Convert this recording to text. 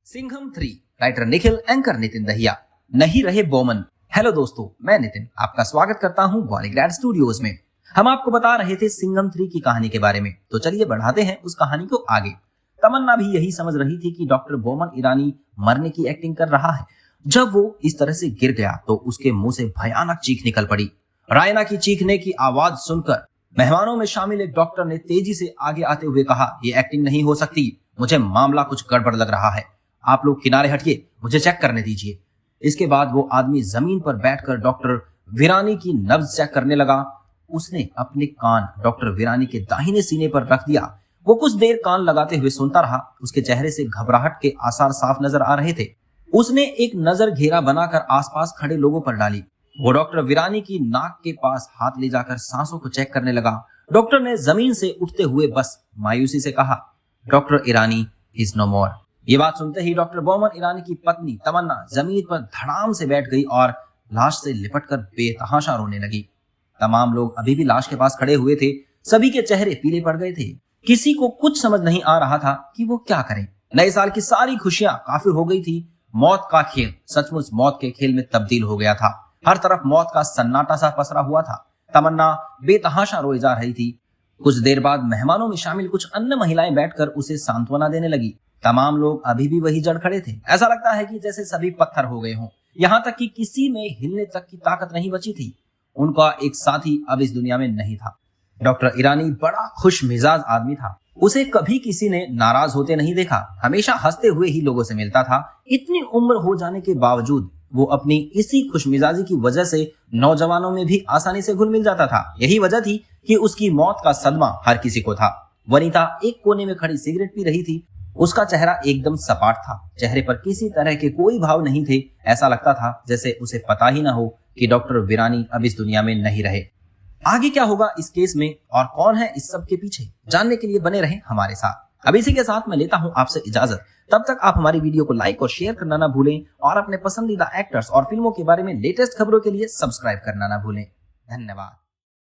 Singham 3 writer Nikhil, anchor Nitin Dahiya, नहीं रहे Boman. Hello दोस्तों, मैं नितिन आपका स्वागत करता हूं बॉलीग्रैड स्टूडियोज में। हम आपको बता रहे थे सिंघम 3 की कहानी के बारे में, तो चलिए बढ़ाते हैं उस कहानी को आगे। तमन्ना भी यही समझ रही थी कि डॉक्टर बोमन ईरानी मरने की एक्टिंग कर रहा है। जब वो इस तरह से गिर गया तो उसके मुंह से भयानक चीख निकल पड़ी। रायना की चीखने की आवाज सुनकर मेहमानों में शामिल एक डॉक्टर ने तेजी से आगे आते हुए कहा, ये एक्टिंग नहीं हो सकती, मुझे मामला कुछ गड़बड़ लग रहा है, आप लोग किनारे हटिए, मुझे चेक करने दीजिए। इसके बाद वो आदमी जमीन पर बैठकर डॉक्टर वीरानी की नब्ज चेक करने लगा। उसने अपने कान डॉक्टर वीरानी के दाहिने सीने पर रख दिया। वो कुछ देर कान लगाते हुए सुनता रहा। उसके चेहरे से घबराहट के आसार साफ नजर आ रहे थे। उसने एक नजर घेरा बनाकर आसपास खड़े लोगों पर डाली। वो डॉक्टर वीरानी की नाक के पास हाथ ले जाकर सांसों को चेक करने लगा। डॉक्टर ने जमीन से उठते हुए बस मायूसी से कहा, डॉक्टर ईरानी इज नो मोर। ये बात सुनते ही डॉक्टर बोमन ईरानी की पत्नी तमन्ना जमीन पर धड़ाम से बैठ गई और लाश से लिपटकर बेतहाशा रोने लगी। तमाम लोग अभी भी लाश के पास खड़े हुए थे। सभी के चेहरे पीले पड़ गए थे। किसी को कुछ समझ नहीं आ रहा था कि वो क्या करें। नए साल की सारी खुशियां काफिर हो गई थी। मौत का खेल सचमुच मौत के खेल में तब्दील हो गया था। हर तरफ मौत का सन्नाटा सा पसरा हुआ था। तमन्ना बेतहाशा रोए जा रही थी। कुछ देर बाद मेहमानों में शामिल कुछ अन्य महिलाएं बैठकर उसे सांत्वना देने लगी। तमाम लोग अभी भी वही जड़ खड़े थे। ऐसा लगता है कि जैसे सभी पत्थर हो गए हों। यहाँ तक कि किसी में हिलने तक की ताकत नहीं बची थी। उनका एक साथी अब इस दुनिया में नहीं था। डॉक्टर ईरानी बड़ा खुश मिजाज आदमी था। उसे कभी किसी ने नाराज होते नहीं देखा। हमेशा हंसते हुए ही लोगों से मिलता था। इतनी उम्र हो जाने के बावजूद वो अपनी इसी खुशमिजाजी की वजह से नौजवानों में भी आसानी से घुल मिल जाता था। यही वजह थी कि उसकी मौत का सदमा हर किसी को था। वनिता एक कोने में खड़ी सिगरेट पी रही थी। उसका चेहरा एकदम सपाट था। चेहरे पर किसी तरह के कोई भाव नहीं थे। ऐसा लगता था जैसे उसे पता ही ना हो कि डॉक्टर वीरानी अब इस दुनिया में नहीं रहे। आगे क्या होगा इस केस में और कौन है इस सब के पीछे, जानने के लिए बने रहें हमारे साथ। अब इसी के साथ मैं लेता हूं आपसे इजाजत। तब तक आप हमारी वीडियो को लाइक और शेयर करना ना भूलें और अपने पसंदीदा एक्टर्स और फिल्मों के बारे में लेटेस्ट खबरों के लिए सब्सक्राइब करना ना भूलें। धन्यवाद।